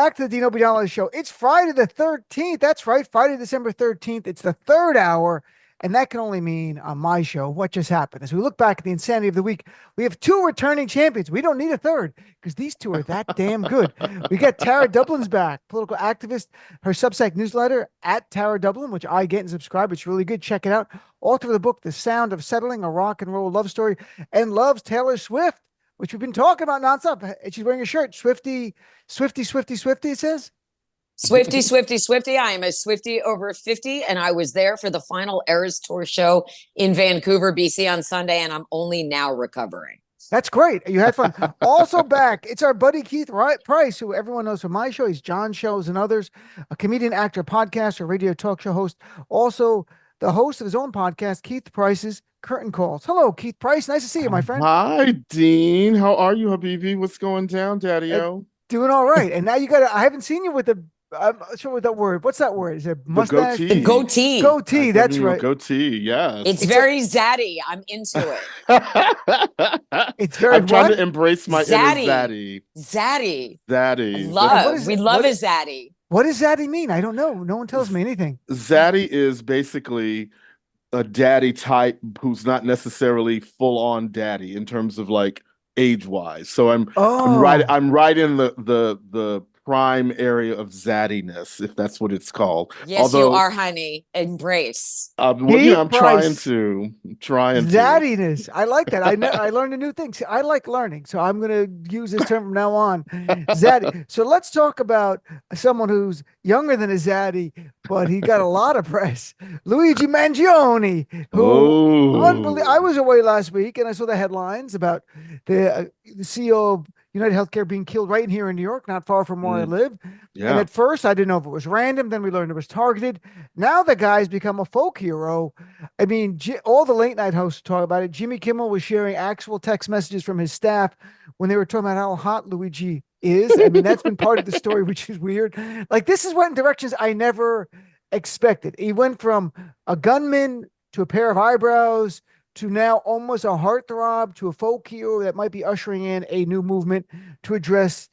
Back to the Dean Obeidallah show. It's Friday the 13th. That's right, Friday, December 13th. It's the third hour, and that can only mean on my show what just happened. As we look back at the insanity of the week, we have two returning champions. We don't need a third because these two are that damn good. We got Tara Dublin's back, political activist, her Substack newsletter at Tara Dublin, which I get and subscribe. It's really good. Check it out. Author of the book, The Sound of Settling, a rock and roll love story, and loves Taylor Swift, which we've been talking about nonstop. And she's wearing a shirt, Swifty, Swifty, Swifty, Swifty, it says. Swifty, Swifty, Swifty. I am a Swifty over 50, and I was there for the final Eras Tour show in Vancouver, BC on Sunday, and I'm only now recovering. That's great. You had fun. Also back, it's our buddy Keith Price, who everyone knows from my show. He's John shows and others, a comedian, actor, podcaster, radio talk show host. Also, the host of his own podcast, Keith Price's Curtain Calls. Hello, Keith Price. Nice to see you, my friend. Hi, Dean. How are you, Habibi? What's going down, Daddy-O? Doing all right. And now I haven't seen you with I'm not sure what that word. What's that word? Is it mustache? The goatee. Goatee. That's right. Goatee. Yes. It's very zaddy. I'm into it. It's very. I'm trying to embrace my zaddy. inner zaddy. Zaddy. Zaddy. We love a zaddy. What does zaddy mean? I don't know. No one tells me anything. Zaddy is basically a daddy type who's not necessarily full on daddy in terms of like age wise. So I'm right in the prime area of zaddiness, if that's what it's called. Yes, although, you are, honey. Embrace. I'm trying to. Zaddiness. I like that. I learned a new thing. See, I like learning, so I'm going to use this term from now on. Zaddy. So let's talk about someone who's younger than a zaddy, but he got a lot of press. Luigi Mangione, who I was away last week, and I saw the headlines about the CEO of United Healthcare being killed right here in New York, not far from where I live. Yeah. And at first, I didn't know if it was random. Then we learned it was targeted. Now the guy's become a folk hero. I mean, all the late night hosts talk about it. Jimmy Kimmel was sharing actual text messages from his staff when they were talking about how hot Luigi is. I mean, that's been part of the story, which is weird. Like, this is went in directions I never expected. He went from a gunman to a pair of eyebrows to now almost a heartthrob to a folk hero that might be ushering in a new movement to address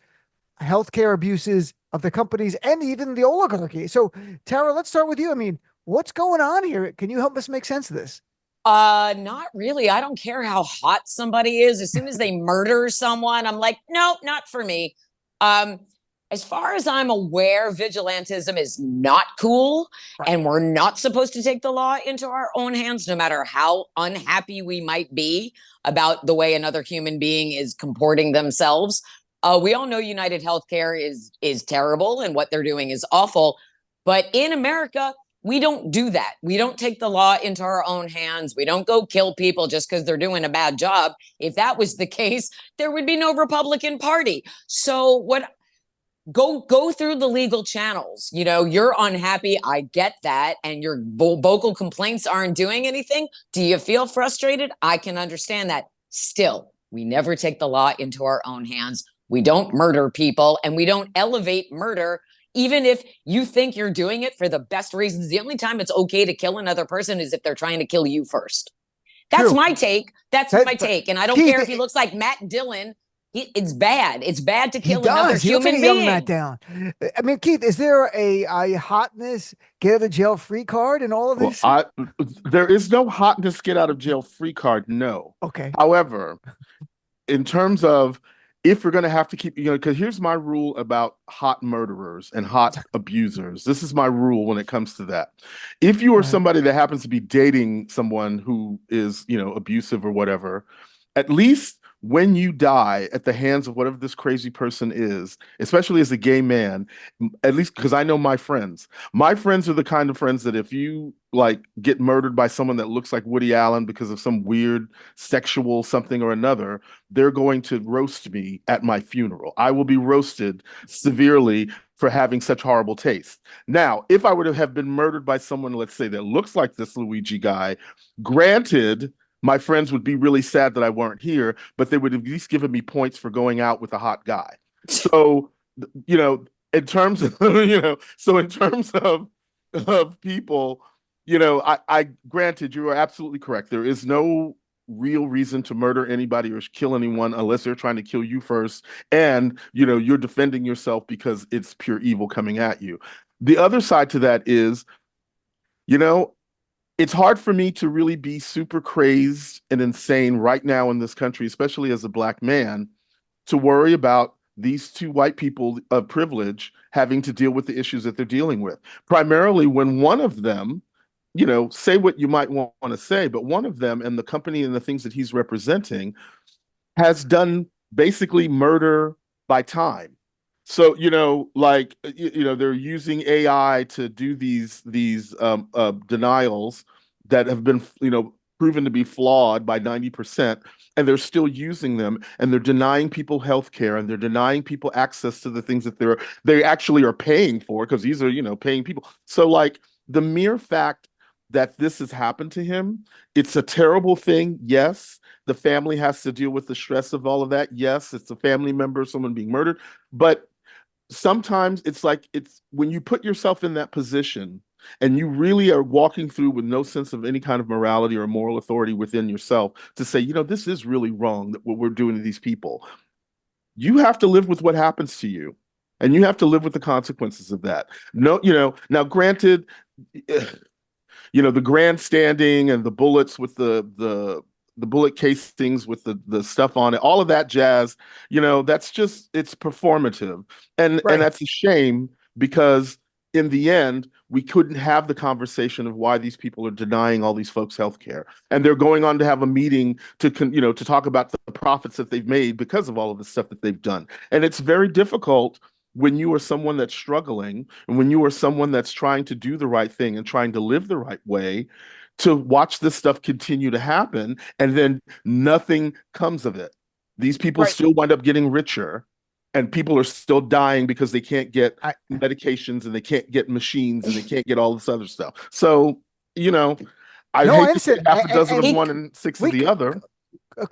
healthcare abuses of the companies and even the oligarchy. So, Tara, let's start with you. I mean, what's going on here? Can you help us make sense of this? Not really. I don't care how hot somebody is. As soon as they murder someone, I'm like, nope, not for me. As far as I'm aware, vigilantism is not cool, and we're not supposed to take the law into our own hands, no matter how unhappy we might be about the way another human being is comporting themselves. We all know United Healthcare is terrible and what they're doing is awful. But in America, we don't do that. We don't take the law into our own hands. We don't go kill people just because they're doing a bad job. If that was the case, there would be no Republican Party. So go through the legal channels. You know, you're unhappy. I get that. And your vocal complaints aren't doing anything. Do you feel frustrated? I can understand that. Still, we never take the law into our own hands. We don't murder people, and we don't elevate murder, even if you think you're doing it for the best reasons. The only time it's okay to kill another person is if they're trying to kill you first. That's my take. That's my take. And I don't care if he looks like Matt Dillon. It's bad. It's bad to kill another human being. Young Matt down. I mean, Keith, is there a hotness get out of jail free card in all of this? There is no hotness get out of jail free card. No. Okay. However, in terms of if you're going to have to keep, because here's my rule about hot murderers and hot abusers. This is my rule when it comes to that. If you are somebody that happens to be dating someone who is, abusive or whatever, at least when you die at the hands of whatever this crazy person is, especially as a gay man, at least because I know my friends are the kind of friends that if you get murdered by someone that looks like Woody Allen because of some weird sexual something or another, they're going to roast me at my funeral. I will be roasted severely for having such horrible taste. Now, if I would have been murdered by someone, let's say, that looks like this Luigi guy, granted, my friends would be really sad that I weren't here, but they would have at least given me points for going out with a hot guy. So, in terms of, of people, I granted, you are absolutely correct. There is no real reason to murder anybody or kill anyone unless they're trying to kill you first, and you're defending yourself because it's pure evil coming at you. The other side to that is, you know, it's hard for me to really be super crazed and insane right now in this country, especially as a Black man, to worry about these two white people of privilege having to deal with the issues that they're dealing with. Primarily when one of them, say what you might want to say, but one of them and the company and the things that he's representing has done basically murder by time. So, they're using AI to do these denials that have been, proven to be flawed by 90%, and they're still using them, and they're denying people health care, and they're denying people access to the things that they actually are paying for, because these are, paying people. So like the mere fact that this has happened to him, it's a terrible thing. Yes, the family has to deal with the stress of all of that. Yes, it's a family member, someone being murdered, but sometimes it's when you put yourself in that position and you really are walking through with no sense of any kind of morality or moral authority within yourself to say, this is really wrong, that what we're doing to these people. You have to live with what happens to you, and you have to live with the consequences of that. No, now granted, the grandstanding and the bullets with the bullet casings with the stuff on it, all of that jazz, that's just, it's performative. And that's a shame, because in the end, we couldn't have the conversation of why these people are denying all these folks health care. And they're going on to have a meeting to talk about the profits that they've made because of all of the stuff that they've done. And it's very difficult when you are someone that's struggling, and when you are someone that's trying to do the right thing and trying to live the right way, to watch this stuff continue to happen, and then nothing comes of it. These people still wind up getting richer, and people are still dying because they can't get medications, and they can't get machines, and they can't get all this other stuff. So, I hate to say half a dozen of one and six of the other.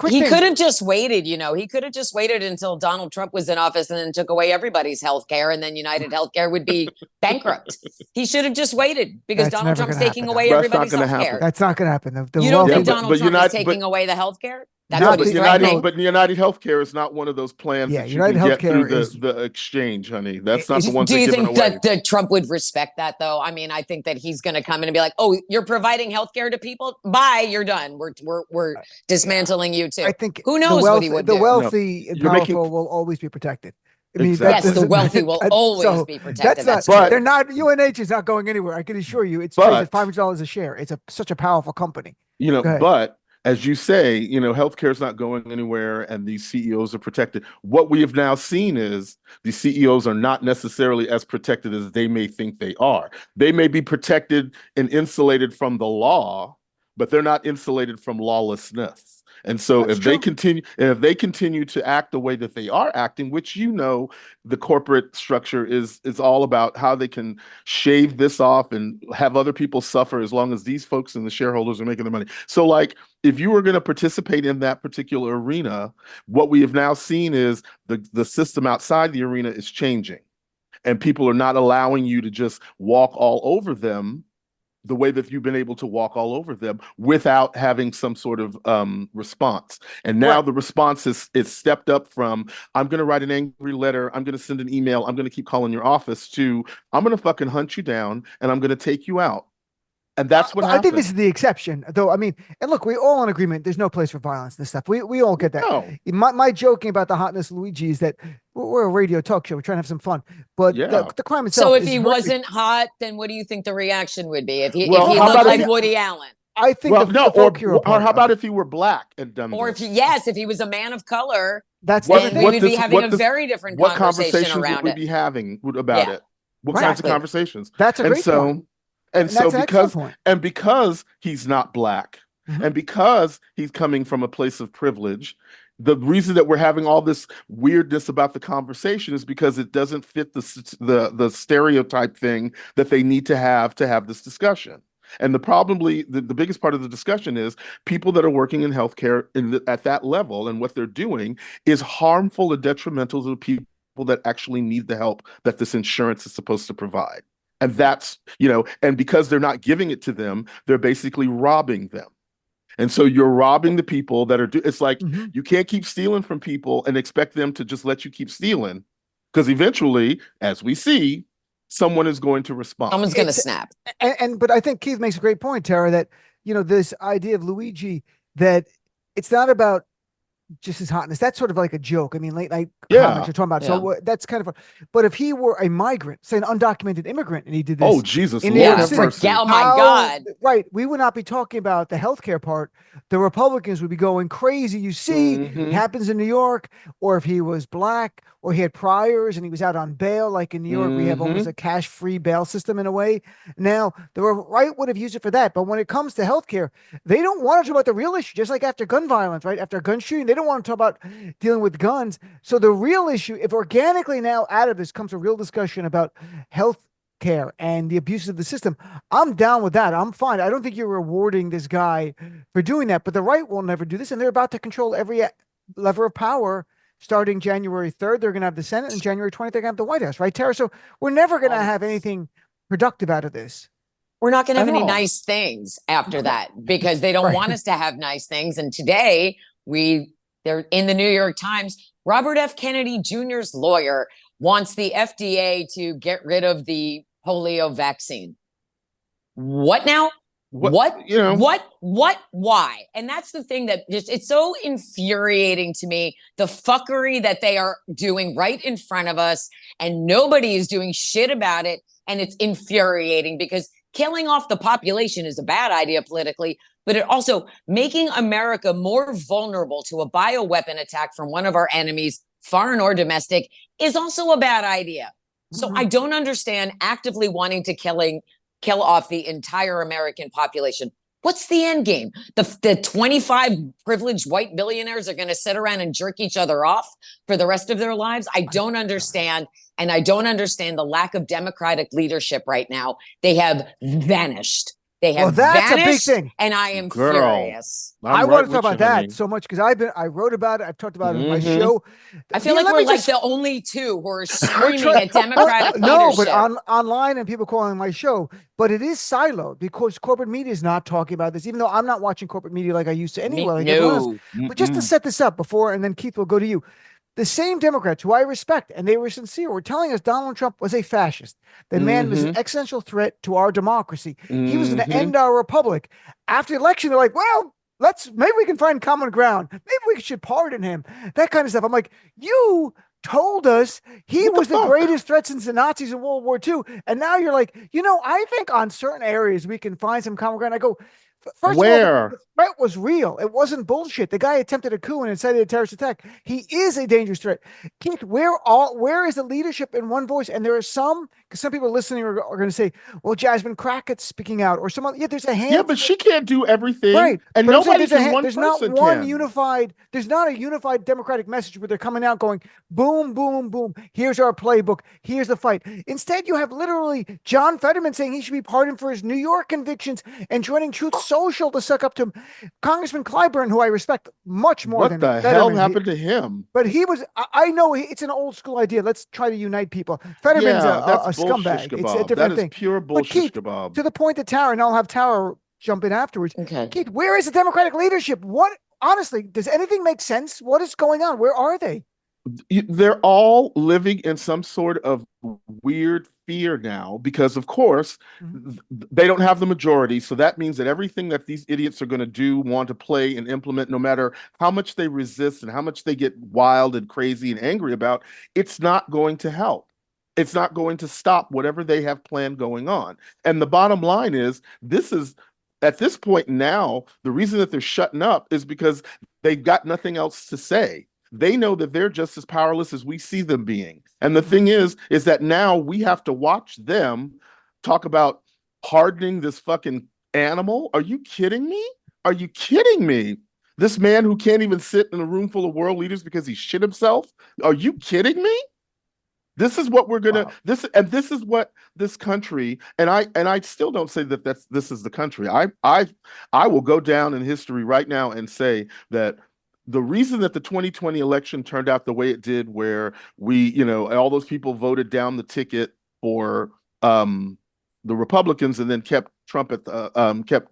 He could have just waited, he could have just waited until Donald Trump was in office and then took away everybody's health care, and then United Healthcare would be bankrupt. He should have just waited, because Donald Trump's taking away everybody's health care. That's not going to happen. You don't think Donald Trump is taking away the health care? That's what he's threatening. But United Healthcare is not one of those plans that you can get through the exchange, honey. That's not the one. Do you think that Trump would respect that, though? I mean, I think that he's going to come in and be like, "Oh, you're providing healthcare to people? Bye, you're done. We're dismantling you too." I think who knows what he would do. The wealthy and powerful will always be protected. I mean, yes, the wealthy will always be protected. They're not. UNH is not going anywhere. I can assure you. It's $500 a share. It's such a powerful company. But as you say, healthcare is not going anywhere, and these CEOs are protected. What we have now seen is the CEOs are not necessarily as protected as they may think they are. They may be protected and insulated from the law, but they're not insulated from lawlessness. And so if they continue to act the way that they are acting, which the corporate structure is all about how they can shave this off and have other people suffer, as long as these folks and the shareholders are making the money. So like, if you were going to participate in that particular arena, what we have now seen is the system outside the arena is changing, and people are not allowing you to just walk all over them the way that you've been able to walk all over them without having some sort of response. And now the response is stepped up from, I'm going to write an angry letter, I'm going to send an email, I'm going to keep calling your office, to, I'm going to fucking hunt you down and I'm going to take you out. And that's what happened. I think this is the exception, though. I mean, and look, we're all in agreement. There's no place for violence and stuff. We all get that. No. My joking about the hotness, Luigi, is that we're a radio talk show. We're trying to have some fun, but the crime itself. So if he wasn't hot, then what do you think the reaction would be? If he looked like Woody Allen? I think or how about if he were Black and done or this? if he was a man of color, that's we would be having a very different conversation around would we be having about it? What kinds of conversations? That's a great point. And so because he's not Black, and because he's coming from a place of privilege, the reason that we're having all this weirdness about the conversation is because it doesn't fit the stereotype thing that they need to have this discussion. And the biggest part of the discussion is people that are working in healthcare at that level, and what they're doing is harmful and detrimental to the people that actually need the help that this insurance is supposed to provide. And that's, and because they're not giving it to them, they're basically robbing them. And so you're robbing the people that are, it's like, Mhm. you can't keep stealing from people and expect them to just let you keep stealing. Because eventually, as we see, someone is going to respond. Someone's going to snap. But I think Keith makes a great point, Tara, that, this idea of Luigi, that it's not about just his hotness. That's sort of like a joke. I mean, late night comics Yeah. are talking about. Yeah. So that's kind of but if he were a migrant, say an undocumented immigrant, and he did this Oh, Jesus, in Lord New York have City, mercy. Oh my God. right, we would not be talking about the healthcare part. The Republicans would be going crazy. You see, it happens in New York. Or if he was black, or he had priors and he was out on bail, like in New York, we have almost a cash-free bail system in a way. Now, the right would have used it for that. But when it comes to healthcare, they don't want to talk about the real issue, just like after gun violence, right? After gun shooting, they don't want to talk about dealing with guns. So the real issue, if organically now out of this comes a real discussion about health care and the abuse of the system, I'm down with that. I'm fine. I don't think you're rewarding this guy for doing that, but the right will never do this. And they're about to control every lever of power. Starting January 3rd, they're going to have the Senate, and January 20th, they're going to have the White House, right, Tara? So we're never going to have anything productive out of this. We're not going to have any all. nice things after that, because they don't Right. want us to have nice things. And today they're in the New York Times. Robert F. Kennedy Jr.'s lawyer wants the FDA to get rid of the polio vaccine. What now? What? Why? And that's the thing that it's so infuriating to me, the fuckery that they are doing right in front of us, and nobody is doing shit about it. And it's infuriating because killing off the population is a bad idea politically, but it also making America more vulnerable to a bioweapon attack from one of our enemies, foreign or domestic, is also a bad idea. So I don't understand actively wanting to kill off the entire American population. What's the end game? The 25 privileged white billionaires are going to sit around and jerk each other off for the rest of their lives? I don't understand. And I don't understand the lack of democratic leadership right now. They have vanished. They have that's vanished, a big thing. and I am Girl, furious. I want to talk about that so much because I wrote about it. I've talked about it on my show. I feel like we're like the only two who are screaming at democratic No, leadership. but online and people calling my show, but it is siloed because corporate media is not talking about this, even though I'm not watching corporate media like I used to anyway. Like everyone else. But just to set this up before, and then Keith will go to you. The same Democrats who I respect, and they were sincere, were telling us Donald Trump was a fascist. The man was an existential threat to our democracy. He was going to end our republic. After the election, they're like, well, maybe we can find common ground. Maybe we should pardon him. That kind of stuff. I'm like, you told us he was the greatest threat since the Nazis in World War II. And now you're like, I think on certain areas we can find some common ground. I go, first of all, the threat was real. It wasn't bullshit. The guy attempted a coup and incited a terrorist attack. He is a dangerous threat. Keith, where is the leadership in one voice? And there are because some people listening are going to say, well, Jasmine Crackett's speaking out, or some other. Yeah, there's a handful. Yeah, but she can't do everything. Right. And nobody can one There's person not one can. unified, there's not a unified democratic message where they're coming out going, boom, boom, boom. Here's our playbook. Here's the fight. Instead, you have literally John Fetterman saying he should be pardoned for his New York convictions and joining Truth Social to suck up to him. Congressman Clyburn, who I respect much more than What the hell happened to him? But he was, I know it's an old school idea. Let's try to unite people. Fetterman's a scumbag. It's a different thing. Pure bullshit, Keith, kebab. to the point that Tara, and I'll have Tara jump in afterwards. Okay. Keith, where is the Democratic leadership? Honestly, does anything make sense? What is going on? Where are they? They're all living in some sort of weird fear now because, of course, they don't have the majority. So that means that everything that these idiots are going to do, want to play and implement, no matter how much they resist and how much they get wild and crazy and angry about, it's not going to help. It's not going to stop whatever they have planned going on. And the bottom line is, at this point now, the reason that they're shutting up is because they've got nothing else to say. They know that they're just as powerless as we see them being. And the thing is that now we have to watch them talk about hardening this fucking animal. Are you kidding me? Are you kidding me? This man who can't even sit in a room full of world leaders because he shit himself. Are you kidding me? This is what we're gonna this is what this country, and I still don't say that this is the country. I will go down in history right now and say that the reason that the 2020 election turned out the way it did, where all those people voted down the ticket for the Republicans and then kept Trump kept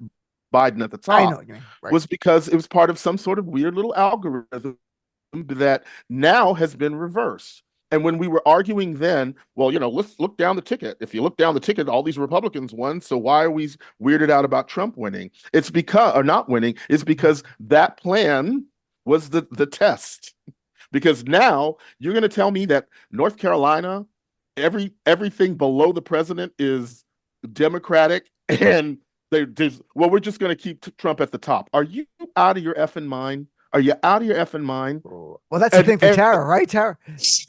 Biden at the I know top what you mean. Right. was because it was part of some sort of weird little algorithm that now has been reversed. And when we were arguing then, well, let's look down the ticket. If you look down the ticket, all these Republicans won. So why are we weirded out about Trump winning? It's because, or not winning, it's because that plan was the test. Because now you're going to tell me that North Carolina, everything below the president is Democratic, and we're just going to keep Trump at the top. Are you out of your effing mind? Are you out of your effing mind? Well, that's the thing for Tara, right? Tara,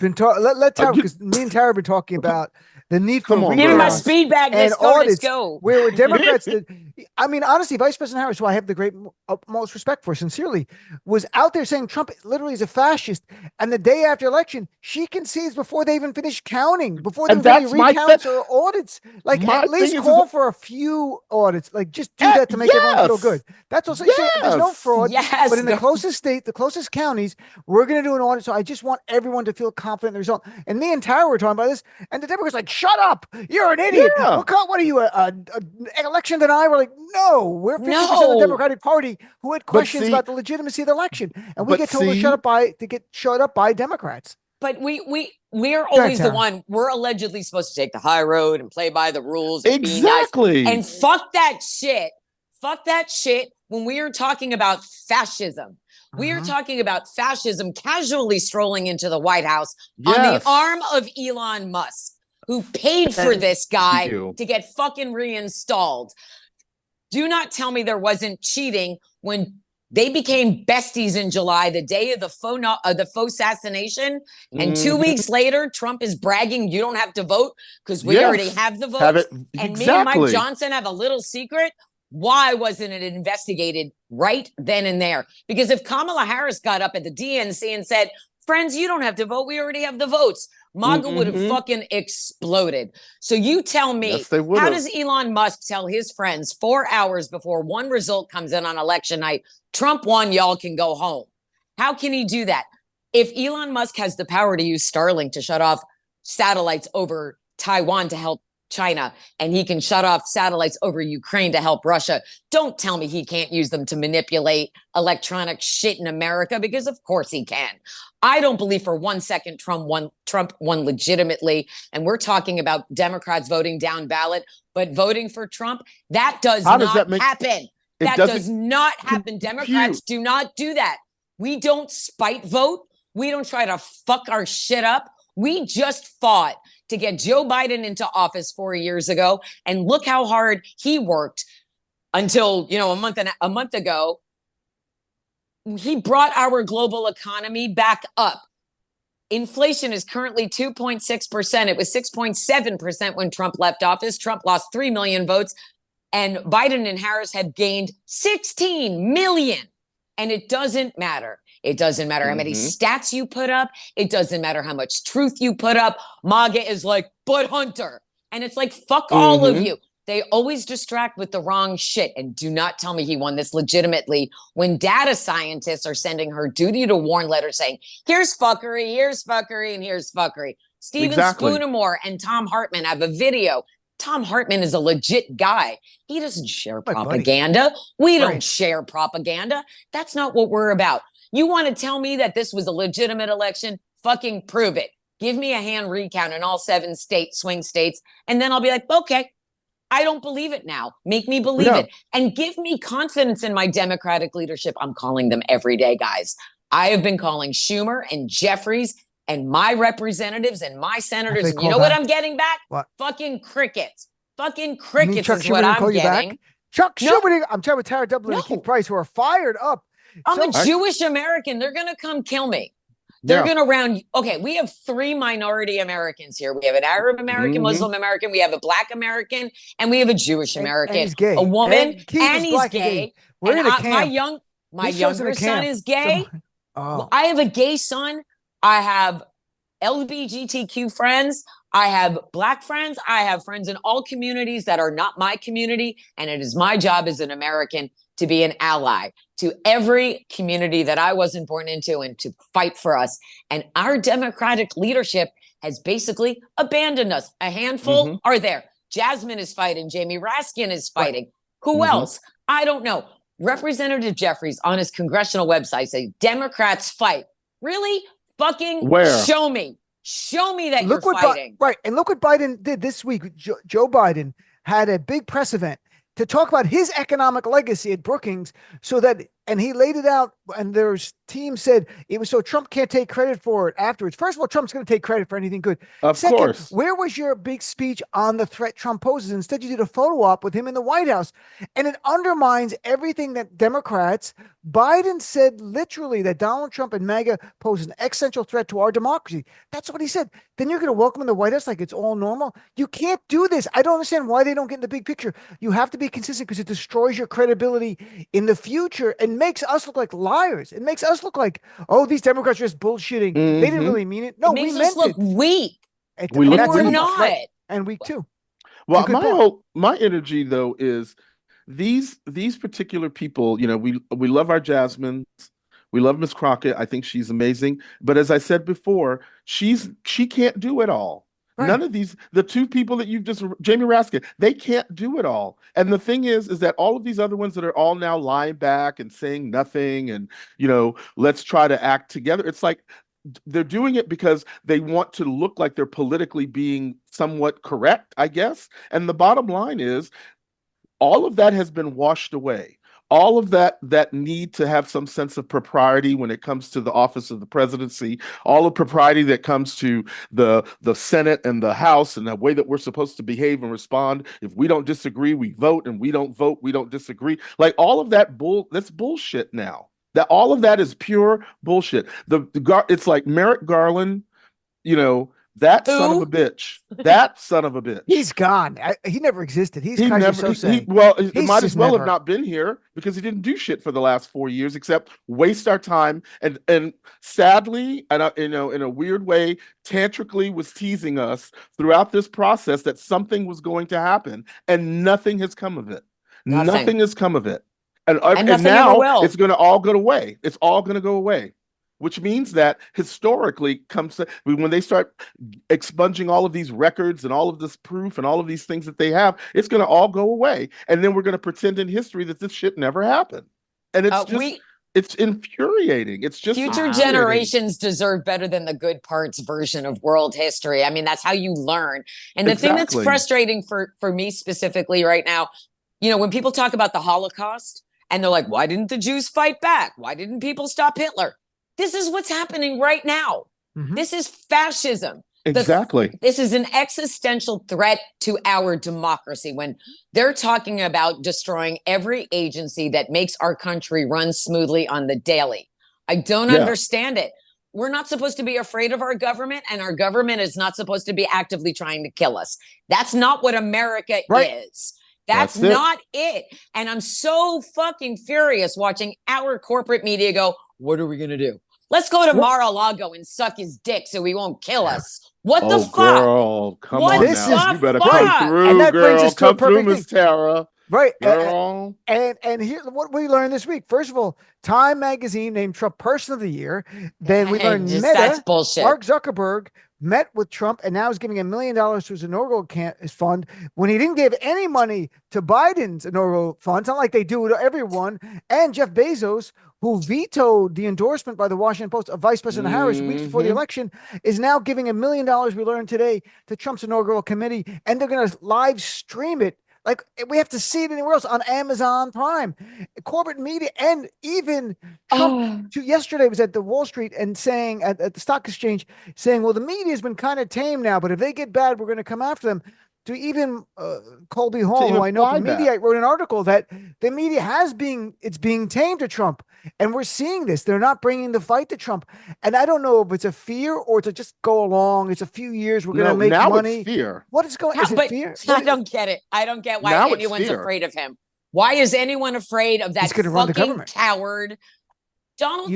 let Tara, because me and Tara have been talking about the need for Give me my recounts speed bag. and Let's go. Let's audits go. where Democrats did. I mean, honestly, Vice President Harris, who I have the great most respect for, sincerely, was out there saying Trump literally is a fascist. And the day after election, she concedes before they even finish counting, before they finish recounts or audits. Like, at least call for a few audits. Like, just do that to make everyone feel good. That's also there's no fraud. Yes, but in the closest state, the closest counties, we're going to do an audit. So I just want everyone to feel confident in the result. And me and Tara were talking about this, and the Democrats like, shut up. You're an idiot. Yeah. What are you, an election denier? We're like, no, we're 50% of the Democratic Party who had questions about the legitimacy of the election. And we get told to shut up by Democrats. But we're always the one. We're allegedly supposed to take the high road and play by the rules. And exactly. Be nice. And fuck that shit. Fuck that shit when we are talking about fascism. We are talking about fascism casually strolling into the White House on the arm of Elon Musk, who paid for this guy to get fucking reinstalled. Do not tell me there wasn't cheating when they became besties in July, the day of the faux assassination. And 2 weeks later, Trump is bragging, you don't have to vote because we already have the votes. And me and Mike Johnson have a little secret. Why wasn't it investigated right then and there? Because if Kamala Harris got up at the DNC and said, friends, you don't have to vote, we already have the votes, MAGA would have fucking exploded. So you tell me, how does Elon Musk tell his friends 4 hours before one result comes in on election night, Trump won, y'all can go home? How can he do that? If Elon Musk has the power to use Starlink to shut off satellites over Taiwan to help China, and he can shut off satellites over Ukraine to help Russia, don't tell me he can't use them to manipulate electronic shit in America, because of course he can. I don't believe for 1 second Trump won legitimately. And we're talking about Democrats voting down ballot, but voting for Trump, that does not happen. That does not happen. Democrats do not do that. We don't spite vote. We don't try to fuck our shit up. We just fought to get Joe Biden into office 4 years ago. And look how hard he worked until, a month ago. He brought our global economy back up. Inflation is currently 2.6%. It was 6.7% when Trump left office. Trump lost 3 million votes, and Biden and Harris have gained 16 million. And it doesn't matter. It doesn't matter how many stats you put up. It doesn't matter how much truth you put up. MAGA is like, but Hunter. And it's like, fuck all of you. They always distract with the wrong shit. And do not tell me he won this legitimately when data scientists are sending her duty to warn letters saying, here's fuckery, and here's fuckery. Stephen Spoonemore and Tom Hartman have a video. Tom Hartman is a legit guy. He doesn't share propaganda. We don't share propaganda. That's not what we're about. You want to tell me that this was a legitimate election? Fucking prove it. Give me a hand recount in all 7 swing states, and then I'll be like, okay, I don't believe it now. Make me believe it. And give me confidence in my Democratic leadership. I'm calling them every day, guys. I have been calling Schumer and Jeffries and my representatives and my senators. And you know what I'm getting back? What? Fucking crickets. Fucking crickets is Schumer what I'm getting. Back? Chuck Schumer, I'm talking with Tara Dublin and Keith Price, who are fired up. I'm a Jewish American. They're going to come kill me. They're going to round. Okay, we have 3 minority Americans here. We have an Arab American, Muslim American, we have a Black American, and we have a Jewish American. And he's gay. A woman, and he's gay. We're in a camp. My younger son is gay. Oh. I have a gay son. I have LGBTQ friends. I have Black friends. I have friends in all communities that are not my community. And it is my job as an American to be an ally to every community that I wasn't born into and to fight for us. And our Democratic leadership has basically abandoned us. A handful are there. Jasmine is fighting. Jamie Raskin is fighting. Who Mhm. else? I don't know. Representative Jeffries on his congressional website say Democrats fight. Really? Fucking Where? show me. Show me that Look you're what fighting. right, and look what Biden did this week. Joe Biden had a big press event to talk about his economic legacy at Brookings, so that and he laid it out. And there's team said it was so Trump can't take credit for it afterwards. First of all, Trump's going to take credit for anything good. Of Second, course. where was your big speech on the threat Trump poses? Instead, you did a photo op with him in the White House, and it undermines everything that Democrats. Biden said literally that Donald Trump and MAGA pose an existential threat to our democracy. That's what he said. Then you're going to welcome in the White House like it's all normal. You can't do this. I don't understand why they don't get in the big picture. You have to be consistent because it destroys your credibility in the future and makes us look like liars. It makes us look like, oh, these Democrats are just bullshitting. They didn't Mhm. really mean it. No, It we makes meant us look it. weak. We look And we're weak. not. Right. And weak too. Well, It's a good my point. my energy though is these particular people. You know, we love our Jasmine. We love Miss Crockett. I think she's amazing. But as I said before, she can't do it all. Right. None of the two people that you've just, Jamie Raskin, they can't do it all. And the thing is that all of these other ones that are all now lying back and saying nothing and, let's try to act together. It's like they're doing it because they want to look like they're politically being somewhat correct, I guess. And the bottom line is all of that has been washed away. All of that need to have some sense of propriety when it comes to the office of the presidency, all the propriety that comes to the Senate and the House and the way that we're supposed to behave and respond. If we don't disagree, we vote, and we don't vote, we don't disagree. Like all of that that's bullshit now. That all of that is pure bullshit. It's like Merrick Garland, that son of a Who? bitch. That son of a bitch. He's gone. He never existed. He's He Kaiser never. Sose. Well, it He's might just as well never. have not been here because he didn't do shit for the last 4 years except waste our time and sadly, and in a weird way, tantrically was teasing us throughout this process that something was going to happen, and nothing has come of it. Nothing has come of it, and nothing ever now will. it's going to all go away. It's all going to go away. Which means that historically when they start expunging all of these records and all of this proof and all of these things that they have, it's going to all go away. And then we're going to pretend in history that this shit never happened. And it's it's infuriating. It's just future generations deserve better than the good parts version of world history. I mean, that's how you learn. And the thing that's frustrating for me specifically right now, when people talk about the Holocaust and they're like, why didn't the Jews fight back? Why didn't people stop Hitler? This is what's happening right now. Mm-hmm. This is fascism. Exactly. This is an existential threat to our democracy when they're talking about destroying every agency that makes our country run smoothly on the daily. I don't understand it. We're not supposed to be afraid of our government, and our government is not supposed to be actively trying to kill us. That's not what America is. That's not it. And I'm so fucking furious watching our corporate media go, what are we going to do? Let's go to Mar-a-Lago and suck his dick so he won't kill us. What the fuck? Girl, come on now. You better come through, and that brings us to a perfect thing. Miss Tara. Right. Girl. And here, what we learned this week. First of all, Time Magazine named Trump Person of the Year. Then we learned that's bullshit. Mark Zuckerberg met with Trump and now is giving $1 million to his inaugural fund when he didn't give any money to Biden's inaugural fund. It's not like they do it to everyone. And Jeff Bezos, who vetoed the endorsement by the Washington Post of Vice President Harris weeks before the election, is now giving $1 million, we learned today, to Trump's inaugural committee, and they're going to live stream it. Like, we have to see it anywhere else on Amazon Prime. Corporate media, and even Trump yesterday was at the Wall Street and saying at the stock exchange, saying, well, the media has been kind of tame now, but if they get bad, we're going to come after them. To even Colby Hall, who I know from Mediaite, wrote an article that the media it's being tamed to Trump. And we're seeing this. They're not bringing the fight to Trump. And I don't know if it's a fear or to just go along. It's a few years. We're going to make money. It's fear. What is going on? Is it fear? I don't get it. I don't get why anyone's afraid of him. Why is anyone afraid of that fucking coward? Donald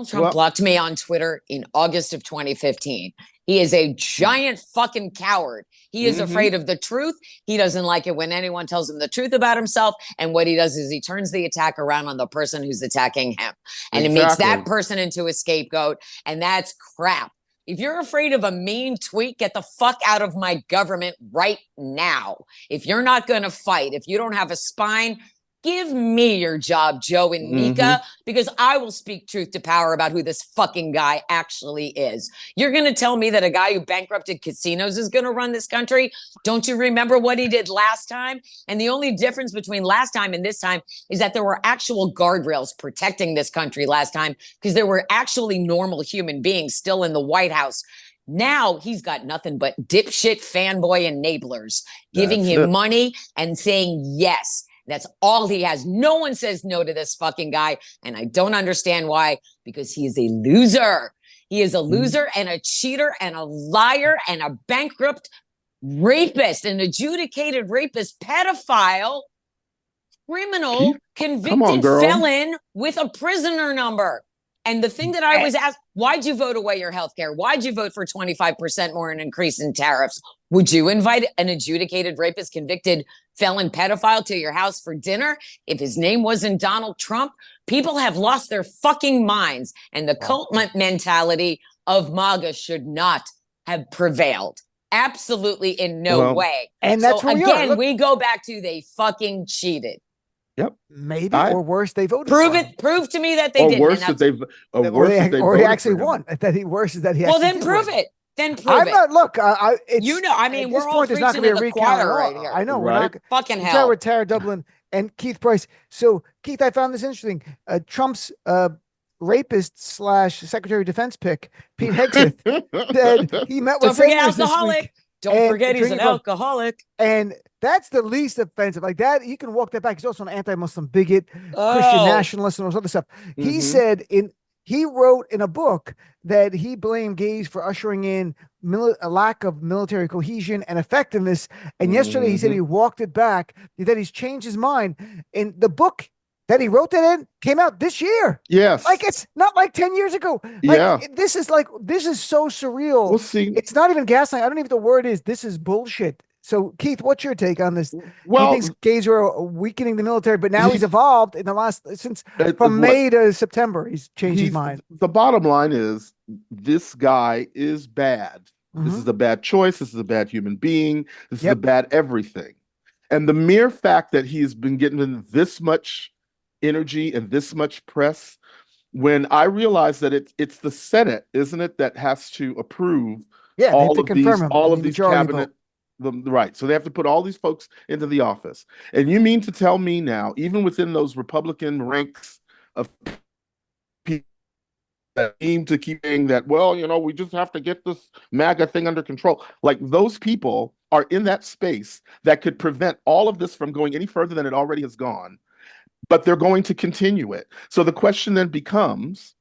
Trump blocked me on Twitter in August of 2015. He is a giant fucking coward. He is afraid of the truth. He doesn't like it when anyone tells him the truth about himself. And what he does is he turns the attack around on the person who's attacking him. And it makes that person into a scapegoat. And that's crap. If you're afraid of a mean tweet, get the fuck out of my government right now. If you're not going to fight, if you don't have a spine, give me your job, Joe and Mika, because I will speak truth to power about who this fucking guy actually is. You're going to tell me that a guy who bankrupted casinos is going to run this country? Don't you remember what he did last time? And the only difference between last time and this time is that there were actual guardrails protecting this country last time, because there were actually normal human beings still in the White House. Now he's got nothing but dipshit fanboy enablers giving him money and saying yes. That's all he has. No one says no to this fucking guy. And I don't understand why, because he is a loser. He is a loser and a cheater and a liar and a bankrupt rapist, an adjudicated rapist, pedophile, criminal, convicted felon with a prisoner number. And the thing that I was asked, why'd you vote away your health care? Why'd you vote for 25% more an increase in tariffs? Would you invite an adjudicated rapist, convicted felon, pedophile to your house for dinner if his name wasn't Donald Trump? People have lost their fucking minds, and the cult mentality of MAGA should not have prevailed. Absolutely in no way. And that's where again, we go back to they fucking cheated. Yep. Maybe or worse, they voted. Prove to me that they didn't. Worse that they've or he actually won. That he worse is that he. Well, then prove it. Then prove I'm it. not. Look, I mean, we're all preaching to the choir right here. I know. Right? We're not fucking hell. With Tara Dublin and Keith Price. So, Keith, I found this interesting. Trump's rapist / Secretary of Defense pick, Pete Hegseth, said he met with senators this week. Don't forget he's an alcoholic. And that's the least offensive. Like that, you can walk that back. He's also an anti-Muslim bigot, Christian nationalist, and all this other stuff. He said he wrote in a book that he blamed gays for ushering in a lack of military cohesion and effectiveness. And yesterday he said he walked it back, that he's changed his mind. And the book that he wrote that in came out this year. Yes. Like it's not like 10 years ago. Like, this is so surreal. We'll see. It's not even gaslighting. I don't even know what the word is. This is bullshit. So, Keith, what's your take on this? Well, he thinks gays are weakening the military, but now he's evolved in the last from May to September. He's changed his mind. The bottom line is this guy is bad. This is a bad choice. This is a bad human being. This is a bad everything. And the mere fact that he's been getting this much energy and this much press, when I realized that it's the Senate, isn't it, that has to approve all of these cabinet. Right. So they have to put all these folks into the office. And you mean to tell me now, even within those Republican ranks of people that aim to keep saying that, well, we just have to get this MAGA thing under control. Like those people are in that space that could prevent all of this from going any further than it already has gone. But they're going to continue it. So the question then becomes,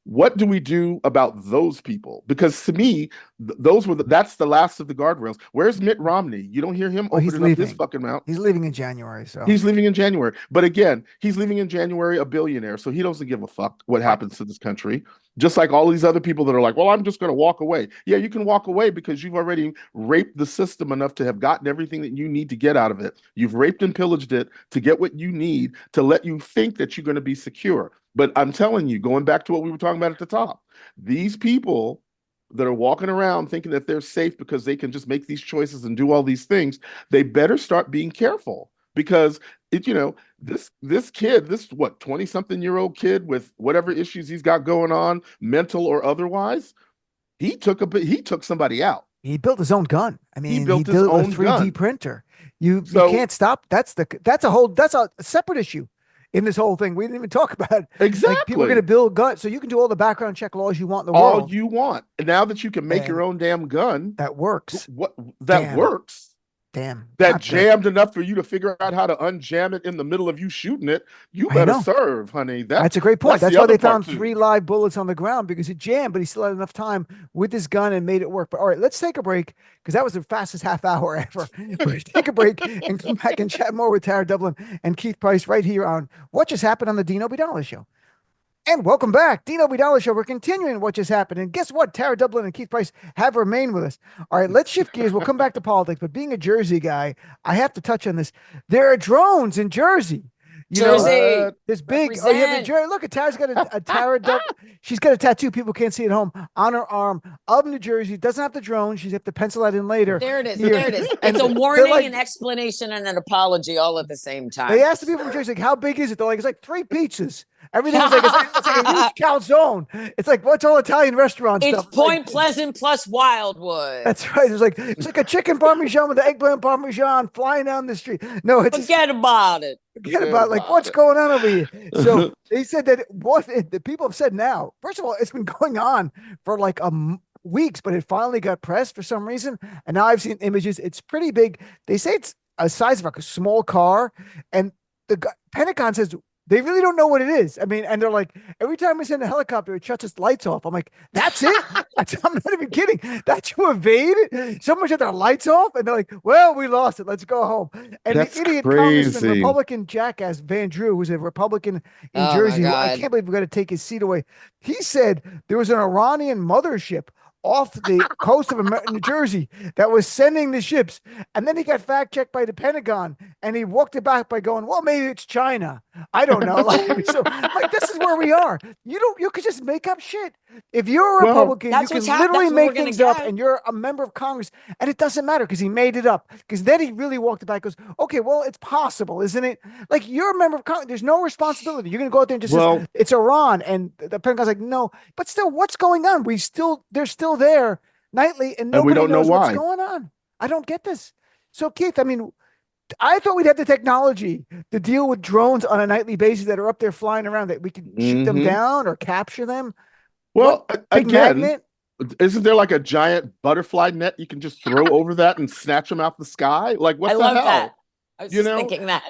what do we do about those people? Because to me, that's the last of the guardrails. Where's Mitt Romney? You don't hear him opening up his fucking mouth. He's leaving in January. So he's leaving in January. But again, he's leaving in January a billionaire. So he doesn't give a fuck what happens to this country. Just like all these other people that are like, well, I'm just going to walk away. Yeah, you can walk away because you've already raped the system enough to have gotten everything that you need to get out of it. You've raped and pillaged it to get what you need to let you think that you're going to be secure. But I'm telling you, going back to what we were talking about at the top, these people that are walking around thinking that they're safe because they can just make these choices and do all these things, they better start being careful. Because this kid, 20-something-year-old kid with whatever issues he's got going on, mental or otherwise, he took somebody out. He built his own gun. I mean, he built his own 3D gun. printer. You can't stop. That's a separate issue in this whole thing. We didn't even talk about exactly. Like, people are going to build guns, so you can do all the background check laws you want in the world. All you want. And now that you can make your own damn gun, that works. Works. Damn. That jammed enough for you to figure out how to unjam it in the middle of you shooting it. You better serve, honey. That's a great point. That's why they found 3 live bullets on the ground, because it jammed, but he still had enough time with his gun and made it work. But all right, let's take a break, because that was the fastest half hour ever. Let's take a break and come back and chat more with Tara Dublin and Keith Price right here on What Just Happened on the Dean Obeidallah Show. And welcome back, Dean Obeidallah Show. We're continuing What Just Happened. And guess what? Tara Dublin and Keith Price have remained with us. All right, let's shift gears. We'll come back to politics. But being a Jersey guy, I have to touch on this. There are drones in Jersey. You know, Jersey. this big. Oh, yeah, the Represent. Jersey. Look, Tara's got a Tara Dublin. She's got a tattoo. People can't see at home on her arm of New Jersey. Doesn't have the drone. She's have to pencil that in later. There it is. Here. There it is. And It's a they're warning, like- an explanation, and an apology all at the same time. They asked the people from Jersey, like, how big is it? They're like, it's like 3 pizzas. Everything was like, it's like a huge calzone. It's like, what's all Italian restaurant It's stuff? Point Like, Pleasant plus Wildwood. that's right. It's like a chicken parmesan with the eggplant parmesan flying down the street. No, it's Forget about it. forget about like what's going on over here. So they said that what the people have said now. First of all, it's been going on for like weeks, but it finally got pressed for some reason. And now I've seen images. It's pretty big. They say it's a size of like a small car, and the Pentagon says they really don't know what it is. I mean, and they're like, every time we send a helicopter, it shuts its lights off. I'm like, that's it? I'm not even kidding. That's you evade? Someone shut their lights off? And they're like, well, we lost it. Let's go home. And That's the idiot crazy. Congressman, Republican jackass Van Drew, who's a Republican in Oh, my Jersey, who I God. can't believe we're going to take his seat away. He said there was an Iranian mothership off the coast of New Jersey that was sending the ships. And then he got fact checked by the Pentagon and he walked it back by going, well, maybe it's China. I don't know. So like, this is where we are. You could just make up shit. If you're a Well, Republican, you that's can what's that's literally what make we're gonna things up get. and you're a member of Congress and it doesn't matter because he made it up. Because then he really walked it back and goes, okay, well, it's possible, isn't it? Like you're a member of Congress. There's no responsibility. You're going to go out there and just say, it's Iran. And the Pentagon's like, no, but still, what's going on? They're still there nightly and nobody we don't know knows what's why. going on. I don't get this. So Keith, I mean, I thought we'd have the technology to deal with drones on a nightly basis that are up there flying around that we can shoot them down or capture them. Well, Big again, magnet? isn't there like a giant butterfly net you can just throw over that and snatch them out the sky? Like what I the love hell? that. I was You just know? thinking that.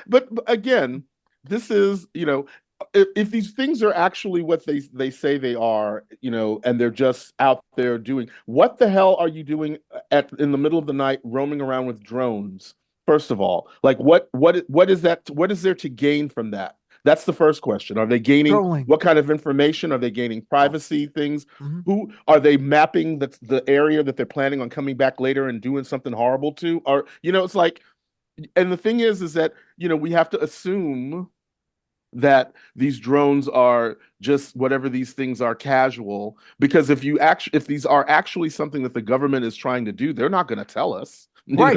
But again, this is, if these things are actually what they say they are, and they're just out there doing, what the hell are you doing in the middle of the night roaming around with drones? First of all, like what is that? What is there to gain from that? That's the first question. Are they gaining Trolling. what kind of information? Are they gaining privacy things? Mm-hmm. Who are they mapping the area that they're planning on coming back later and doing something horrible to? Or, it's like, and the thing is that, we have to assume that these drones are just whatever these things are, casual, because if these are actually something that the government is trying to do, they're not going to tell us. Right.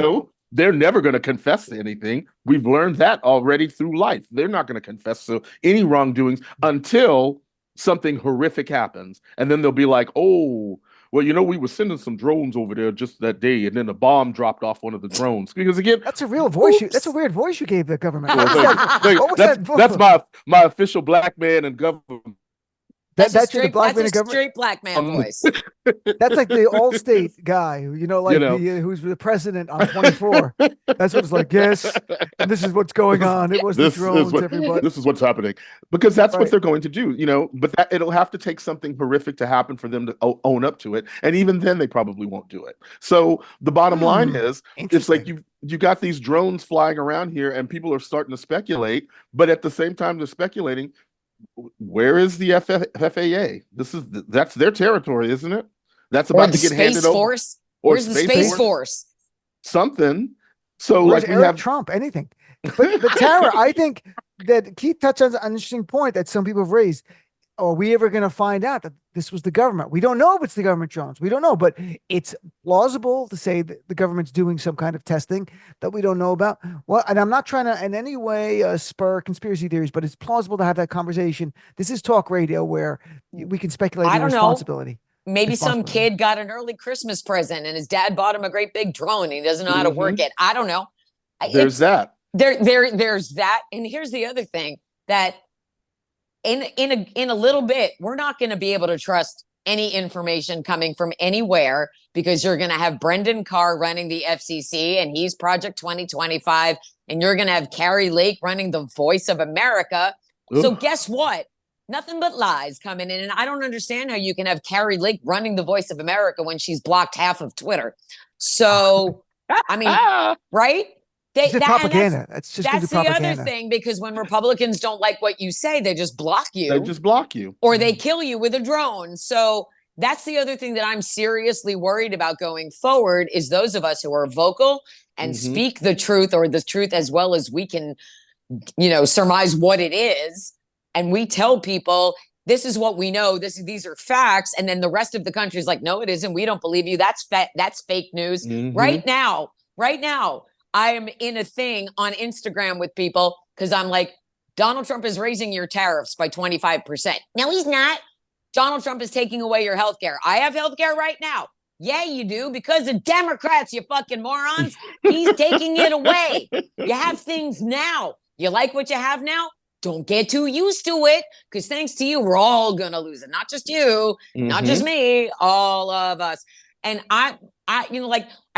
They're never going to confess to anything. We've learned that already through life. They're not going to confess to any wrongdoings until something horrific happens. And then they'll be like, oh, well, we were sending some drones over there just that day, and then a bomb dropped off one of the drones. Because again, That's a real voice. That's a weird voice you gave the government. well, What was that? that's my official black man in government. That's That's a the black man in straight government. black man voice. That's like the Allstate guy, who's the president on 24. That's what it's like. Yes, and this is what's going on. It was the drones, everybody. This is what's happening, because that's Right. what they're going to do, But it'll have to take something horrific to happen for them to own up to it, and even then, they probably won't do it. So the bottom line is, it's like you got these drones flying around here, and people are starting to speculate, but at the same time, they're speculating. Where is the FAA? That's their territory, isn't it? That's about to get handed over. Force? Where's the Space Force? Something. So Where's like we Eric have Trump, anything. But Tara, I think that Keith touched on an interesting point that some people have raised. Are we ever going to find out that this was the government? We don't know if it's the government drones. We don't know, but it's plausible to say that the government's doing some kind of testing that we don't know about. Well, and I'm not trying to in any way spur conspiracy theories, but it's plausible to have that conversation. This is talk radio where we can speculate on responsibility. Maybe some kid got an early Christmas present and his dad bought him a great big drone and he doesn't know how to work it. I don't know. There's that. There's that. And here's the other thing, that in a little bit, we're not going to be able to trust any information coming from anywhere, because you're going to have Brendan Carr running the FCC and he's Project 2025, and you're going to have Carrie Lake running the Voice of America. Ooh. So guess what? Nothing but lies coming in. And I don't understand how you can have Carrie Lake running the Voice of America when she's blocked half of Twitter. So, I mean, right? It's just propaganda. That's just That's the propaganda. other thing, because when Republicans don't like what you say, they just block you. Or they kill you with a drone. So that's the other thing that I'm seriously worried about going forward, is those of us who are vocal and speak the truth, or the truth as well as we can surmise what it is. And we tell people, this is what we know. These are facts. And then the rest of the country is like, no, it isn't. We don't believe you. That's fake news. Right now, I am in a thing on Instagram with people because I'm like, Donald Trump is raising your tariffs by 25%. No, he's not. Donald Trump is taking away your health care. I have health care right now. Yeah, you do, because of Democrats, you fucking morons. He's taking it away. You have things now. You like what you have now? Don't get too used to it, because thanks to you, we're all going to lose it. Not just you, not just me, all of us. And I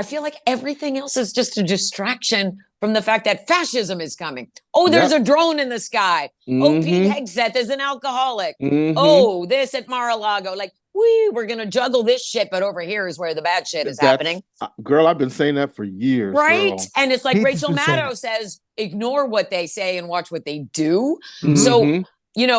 feel like everything else is just a distraction from the fact that fascism is coming. Oh, there's a drone in the sky. Oh, Pete Hegseth is an alcoholic. Oh, this at Mar-a-Lago. Like, we're going to juggle this shit, but over here is where the bad shit is happening. Girl, I've been saying that for years. Right? Girl. And it's like Pete Rachel Maddow says, ignore what they say and watch what they do. So,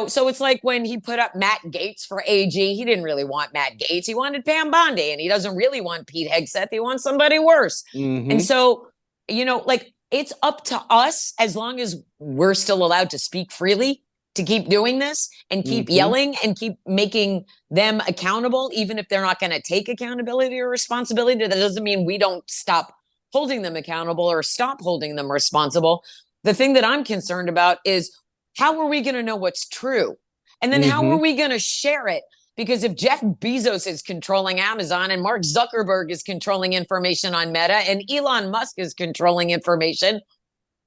so it's like when he put up Matt Gaetz for AG, he didn't really want Matt Gaetz. He wanted Pam Bondi, and he doesn't really want Pete Hegseth. He wants somebody worse. And so, it's up to us, as long as we're still allowed to speak freely, to keep doing this and keep yelling and keep making them accountable, even if they're not going to take accountability or responsibility. That doesn't mean we don't stop holding them accountable or stop holding them responsible. The thing that I'm concerned about is, how are we going to know what's true? And then how are we going to share it? Because if Jeff Bezos is controlling Amazon and Mark Zuckerberg is controlling information on Meta and Elon Musk is controlling information,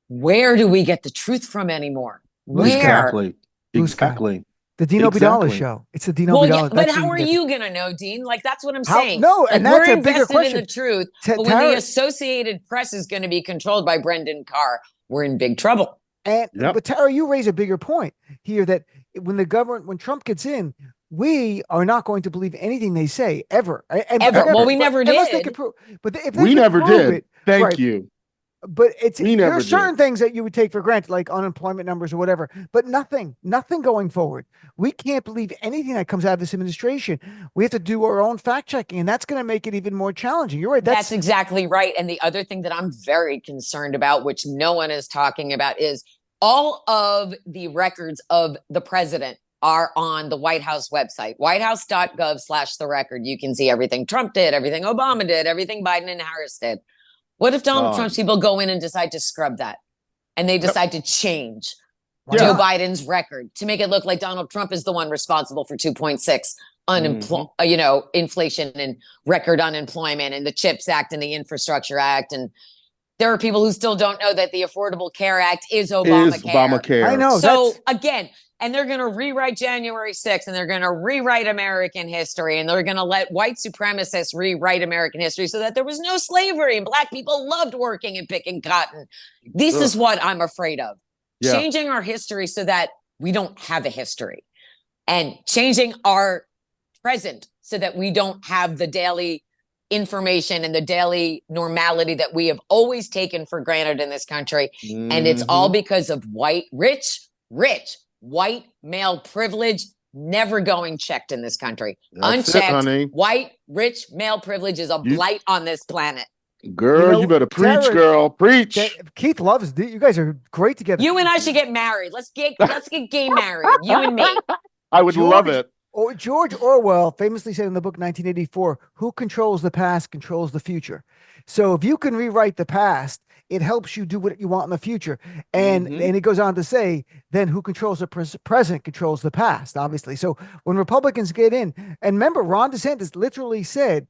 where do we get the truth from anymore? Where? Exactly. The Dean Obeidallah show. It's the Dean Obeidallah. Yeah, but how are you going to know, Dean? Like, that's what I'm saying. No, and like, that's we're a bigger question. In the truth, but when the Associated Press is going to be controlled by Brendan Carr, we're in big trouble. But Tara, you raise a bigger point here, that when Trump gets in, we are not going to believe anything they say ever. Well, we never did. Unless they could prove. But if they we never did. It, Thank you. But there are certain things that you would take for granted, like unemployment numbers or whatever, but nothing going forward. We can't believe anything that comes out of this administration. We have to do our own fact checking, and that's going to make it even more challenging. You're right. That's exactly right. And the other thing that I'm very concerned about, which no one is talking about, is all of the records of the president are on the White House website, whitehouse.gov/the record. You can see everything Trump did, everything Obama did, everything Biden and Harris did. What if Donald Trump's people go in and decide to scrub that, and they decide to change Joe Biden's record to make it look like Donald Trump is the one responsible for 2.6 inflation and record unemployment and the CHIPS Act and the Infrastructure Act? And there are people who still don't know that the Affordable Care Act is Obamacare. I know. So again, and they're going to rewrite January 6th, and they're going to rewrite American history, and they're going to let white supremacists rewrite American history so that there was no slavery and black people loved working and picking cotton. This is what I'm afraid of. Yeah. Changing our history so that we don't have a history, and changing our present so that we don't have the daily information and the daily normality that we have always taken for granted in this country. And it's all because of rich, white male privilege, never going checked in this country. That's unchecked, it, white, rich male privilege is a blight on this planet. Girl, you better preach, Tara, girl. Preach. Keith loves it. You guys are great together. You and I should get married. Let's get gay married. You and me. I would love it. George Orwell famously said in the book 1984, "Who controls the past controls the future." So if you can rewrite the past, it helps you do what you want in the future. And and it goes on to say, then who controls the present controls the past, obviously. So when Republicans get in, and remember, Ron DeSantis literally said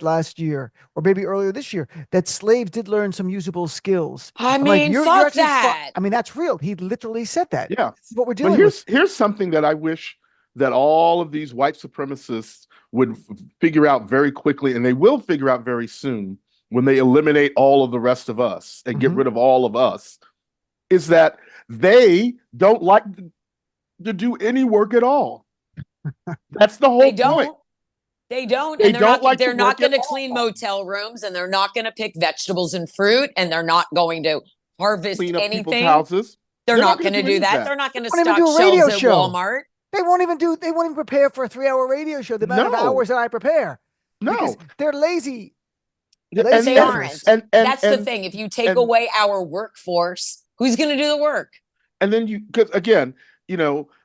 last year, or maybe earlier this year, that slaves did learn some usable skills. I mean, fuck that. I mean, that's real. He literally said that. Yeah. This is what we're doing. Here's something that I wish that all of these white supremacists would figure out very quickly, and they will figure out very soon when they eliminate all of the rest of us and get rid of all of us, is that they don't like to do any work at all. That's the whole point. They don't. And they're not going to clean motel rooms, and they're not going to pick vegetables and fruit, and they're not going to harvest anything. Houses. They're not going to do that. They're not going to stock shelves at Walmart. They won't even prepare for a 3-hour radio show the amount of hours that I prepare. No. Because they're lazy. They aren't. That's the thing. If you take away our workforce, Who's going to do the work? And then because again,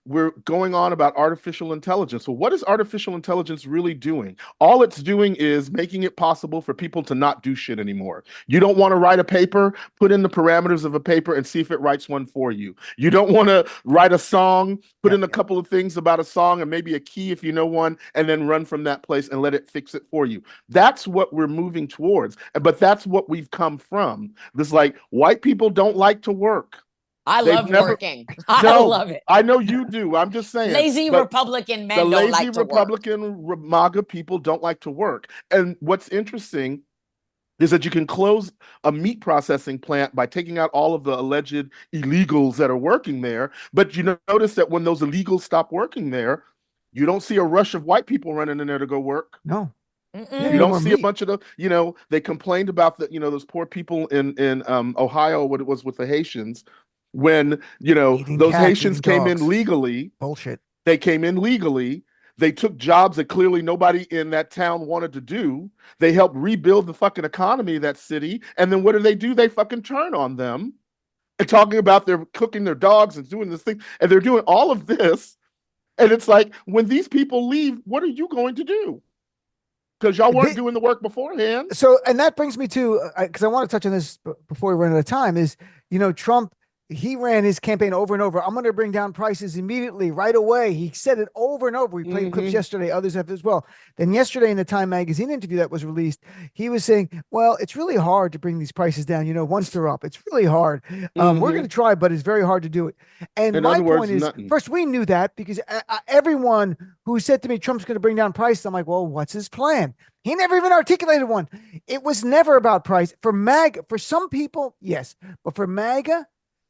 we're going on about artificial intelligence. So what is artificial intelligence really doing? All it's doing is making it possible for people to not do shit anymore. You don't want to write a paper, put in the parameters of a paper and see if it writes one for you. You don't want to write a song, put in a couple of things about a song and maybe a key if you know one, and then run from that place and let it fix it for you. That's what we're moving towards. But that's what we've come from. This like white people don't like to work. I love working. I love it. I know you do. I'm just saying. Lazy Republican men don't like to work. The lazy Republican MAGA people don't like to work. And what's interesting is that you can close a meat processing plant by taking out all of the alleged illegals that are working there. But you notice that when those illegals stop working there, you don't see a rush of white people running in there to go work. No. You don't see a bunch of the, they complained about those poor people in Ohio, what it was with the Haitians. When those Haitians came in legally, bullshit. They came in legally. They took jobs that clearly nobody in that town wanted to do. They helped rebuild the fucking economy of that city. And then what do? They fucking turn on them and talking about they're cooking their dogs and doing this thing. And they're doing all of this. And it's like, when these people leave, what are you going to do? Because y'all weren't doing the work beforehand. So, and that brings me to, because I want to touch on this before we run out of time, is, Trump, he ran his campaign over and over. I'm going to bring down prices immediately, right away. He said it over and over. We played clips yesterday. Others have as well. Then yesterday in the Time magazine interview that was released, he was saying, well, it's really hard to bring these prices down. Once they're up, it's really hard. We're going to try, but it's very hard to do it. And my point is, first, we knew that because everyone who said to me, Trump's going to bring down prices, I'm like, well, what's his plan? He never even articulated one. It was never about price. For MAGA, for some people, yes. But for MAGA,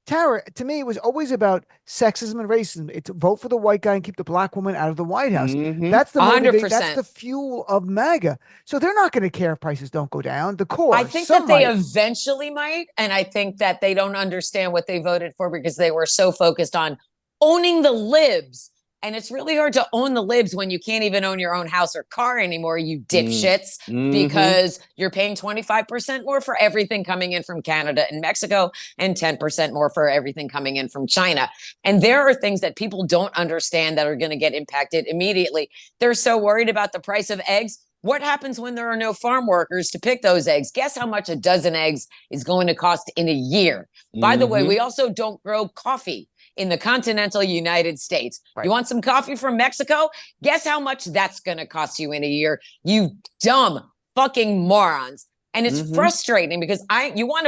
Tara, to me, it was always about sexism and racism. It's vote for the white guy and keep the black woman out of the White House. That's the 100%. That's the fuel of MAGA. So they're not going to care if prices don't go down. The core. I think that they eventually might, and I think that they don't understand what they voted for because they were so focused on owning the libs. And it's really hard to own the libs when you can't even own your own house or car anymore, you dipshits, because you're paying 25% more for everything coming in from Canada and Mexico and 10% more for everything coming in from China. And there are things that people don't understand that are going to get impacted immediately. They're so worried about the price of eggs. What happens when there are no farm workers to pick those eggs? Guess how much a dozen eggs is going to cost in a year? By the way, we also don't grow coffee in the continental United States. Right. You want some coffee from Mexico? Guess how much that's going to cost you in a year, you dumb fucking morons. And it's frustrating because you want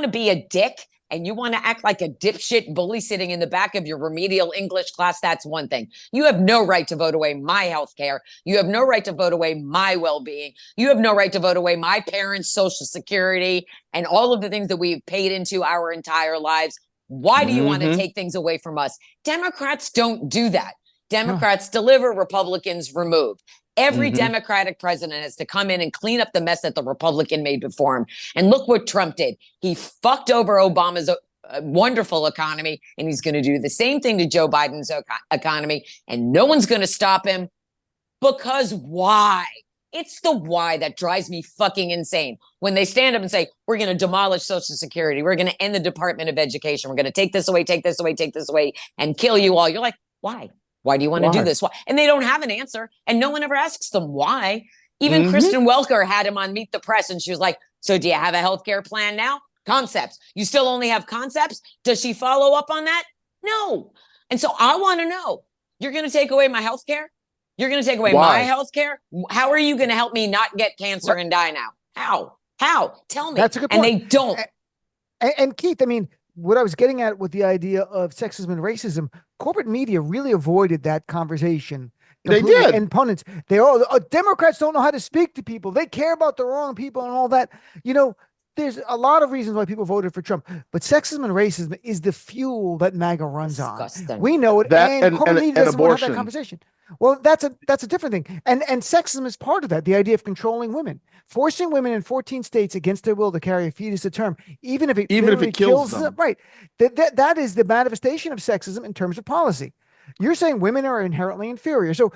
to be a dick and you want to act like a dipshit bully sitting in the back of your remedial English class. That's one thing. You have no right to vote away my health care. You have no right to vote away my well-being. You have no right to vote away my parents' Social Security and all of the things that we've paid into our entire lives. Why do you want to take things away from us? Democrats don't do that. Democrats deliver, Republicans remove. Every Democratic president has to come in and clean up the mess that the Republican made before him. And look what Trump did. He fucked over Obama's wonderful economy, and he's going to do the same thing to Joe Biden's economy, and no one's going to stop him. Because why? It's the why that drives me fucking insane. When they stand up and say, we're going to demolish Social Security. We're going to end the Department of Education. We're going to take this away, take this away, take this away, and kill you all. You're like, why? Why do you want to do this? Why? And they don't have an answer. And no one ever asks them why. Even Kristen Welker had him on Meet the Press. And she was like, so do you have a healthcare plan now? Concepts. You still only have concepts? Does she follow up on that? No. And so I want to know, you're going to take away my healthcare? You're going to take away my health care? How are you going to help me not get cancer and die now? How? Tell me. That's a good point. And they don't. And Keith, I mean, what I was getting at with the idea of sexism and racism, corporate media really avoided that conversation. They did. And pundits, Democrats don't know how to speak to people. They care about the wrong people and all that. There's a lot of reasons why people voted for Trump, but sexism and racism is the fuel that MAGA runs on. We know it, and corporate media doesn't want to have that conversation. Well, that's a different thing. And sexism is part of that, the idea of controlling women, forcing women in 14 states against their will to carry a fetus to term, even if it kills them. Right. That is the manifestation of sexism in terms of policy. You're saying women are inherently inferior. So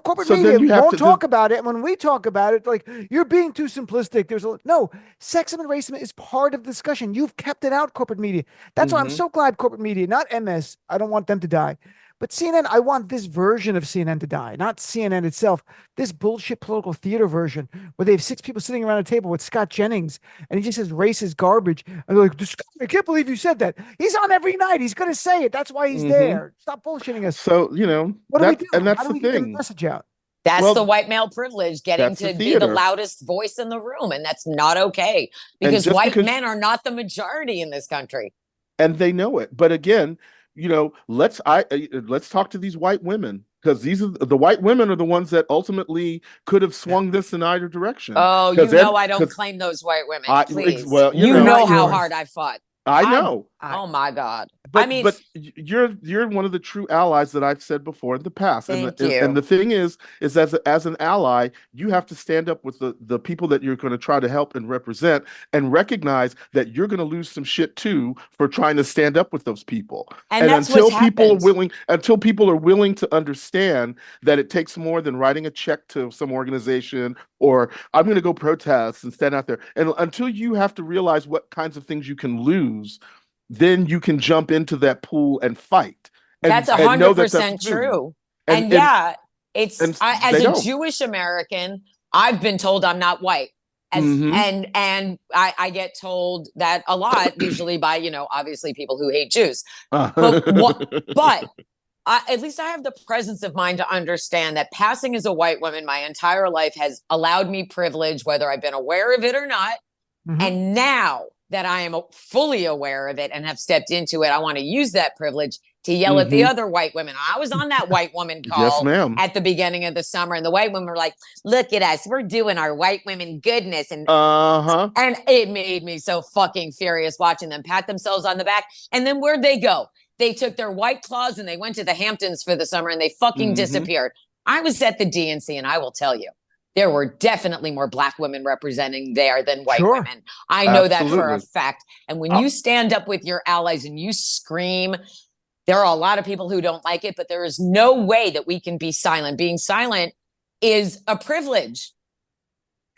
corporate So media then you have won't to talk about it. And when we talk about it, like, you're being too simplistic. No, sexism and racism is part of the discussion. You've kept it out, corporate media. That's why I'm Mhm. so glad corporate media, not MS. I don't want them to die. But CNN, I want this version of CNN to die, not CNN itself. This bullshit political theater version where they have 6 people sitting around a table with Scott Jennings and he just says race is garbage. And they're like, I can't believe you said that. He's on every night. He's going to say it. That's why he's Mhm. there. Stop bullshitting us. So, What do we do? How that's do the we get the thing. message out? That's the Well, white male privilege getting that's the to be the theater. loudest voice in the room. And that's not okay And because just white because men are not the majority in this country. and they know it. But again, let's talk to these white women, because these are the white women are the ones that ultimately could have swung this in either direction. Oh, Because I don't because claim those white women. I Please. well, You They're know not how yours. hard I fought. I I, know. oh my God. But you're one of the true allies that I've said before in the past, and Thank and you. the thing is as an ally, you have to stand up with the people that you're going to try to help and represent, and recognize that you're going to lose some shit too for trying to stand up with those people. And And that's what's happened. until people are willing to understand that it takes more than writing a check to some organization, or I'm going to go protest and stand out there, and until you have to realize what kinds of things you can lose, then you can jump into that pool and fight That's a and know hundred that that's percent true. true. And And and yeah, as they a don't. Jewish American, I've been told I'm not white. As Hmm. and I get told that a lot, usually by, obviously people who hate Jews. But what but at least I have the presence of mind to understand that passing as a white woman my entire life has allowed me privilege, whether I've been aware of it or not. Mhm. And now that I am fully aware of it and have stepped into it, I want to use that privilege to yell at the Hmm. other white women. I was on that white woman Yes, call ma'am. at the beginning of the summer, and the white women were like, "Look at us, we're doing our white women goodness," Uh-huh. and it made me so fucking furious watching them pat themselves on the back. And then where'd they go? They took their white claws and they went to the Hamptons for the summer and they fucking Hmm. disappeared. I was at the DNC and I will tell you, there were definitely more black women representing there than white Sure. women. I know that for a Absolutely. fact. And when Uh, you stand up with your allies and you scream, there are a lot of people who don't like it, but there is no way that we can be silent. Being silent is a privilege.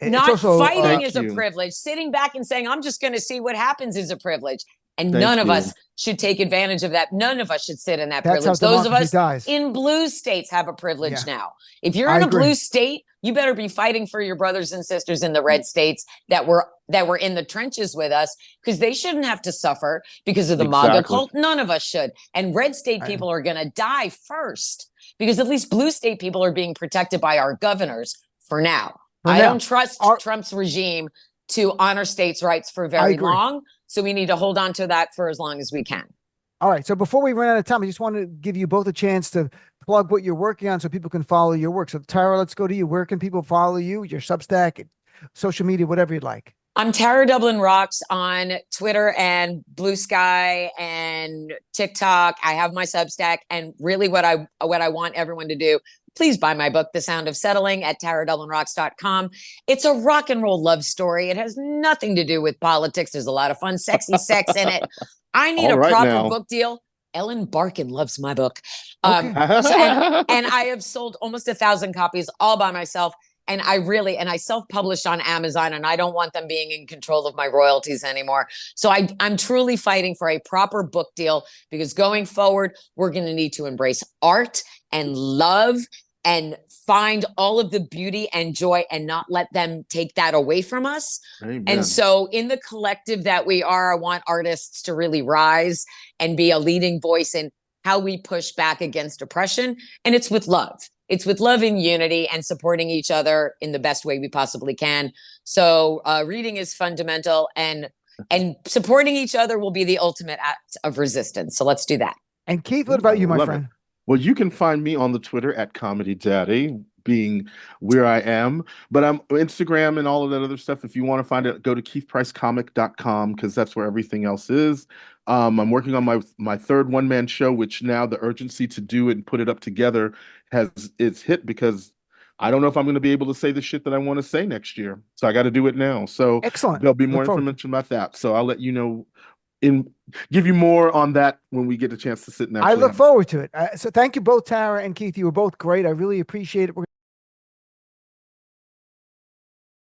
It's Not also fighting Thank is a you. privilege. Sitting back and saying, I'm just going to see what happens is a privilege. And none Thank of us you. should take advantage of that. None of us should sit in that that's how privilege. Those of democracy us dies. in blue states have a privilege Yeah, now. If you're I in a agree. blue state, you better be fighting for your brothers and sisters in the red states that were in the trenches with us, because they shouldn't have to suffer because of the MAGA Exactly. cult. None of us should. And red state I, people are going to die first, because at least blue state people are being protected by our governors for now. for I now, don't trust our, Trump's regime to honor states' rights for I very agree. long. So we need to hold on to that for as long as we can. All right. So before we run out of time, I just want to give you both a chance to plug what you're working on so people can follow your work. So Tara, let's go to you. Where can people follow you? Your Substack, social media, whatever you'd like. I'm Tara Dublin Rocks on Twitter and Blue Sky and TikTok. I have my Substack, and really what I want everyone to do, please buy my book, The Sound of Settling, at taradublinrocks.com. It's a rock and roll love story. It has nothing to do with politics. There's a lot of fun, sexy sex in it. I need All a right proper now. book deal. Ellen Barkin loves my book. Okay. And I have sold almost 1,000 copies all by myself. And I self-published on Amazon, and I don't want them being in control of my royalties anymore. So I'm truly fighting for a proper book deal, because going forward, we're going to need to embrace art and love and find all of the beauty and joy and not let them take that away from us. Amen. And so in the collective that we are, I want artists to really rise and be a leading voice in how we push back against oppression. And it's with love. It's with love and unity and supporting each other in the best way we possibly can. So reading is fundamental, and supporting each other will be the ultimate act of resistance. So let's do that. And Keith, what about you, my Love friend? it. Well, you can find me on the Twitter at Comedy Daddy, being where I am. But I'm Instagram and all of that other stuff. If you want to find it, go to keithpricecomic.com, because that's where everything else is. I'm working on my third one-man show, which now the urgency to do it and put it up together it's hit, because I don't know if I'm going to be able to say the shit that I want to say next year. So I got to do it now. So Excellent. there'll be more Look forward. information about that. So I'll let you know give you more on that when we get a chance to sit and I actually look have. forward to it. So thank you both, Tara and Keith. You were both great. I really appreciate it.